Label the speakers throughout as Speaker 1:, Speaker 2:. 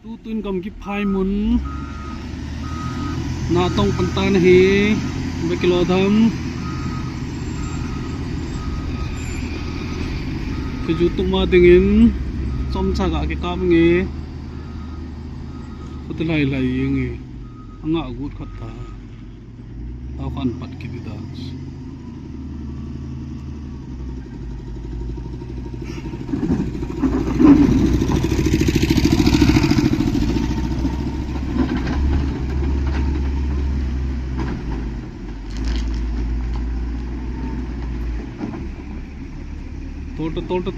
Speaker 1: tu tuin kam ki phai mun na tong pantan hi be kilo dham ke jutuk ma dingin som chaga ke kam nge putlai lai nge anga gut khatta tau kan pat ki bidas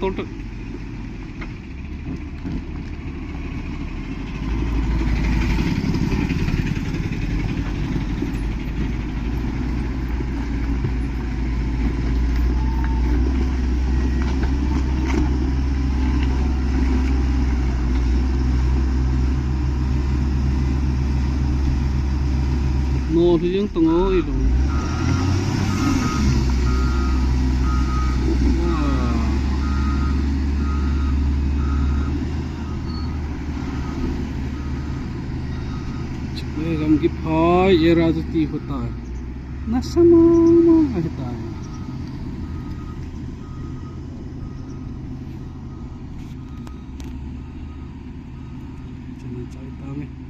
Speaker 1: thought no thì những tầng ơi rồi gam ki phai era ti hota hai na sama hota hai chai ta में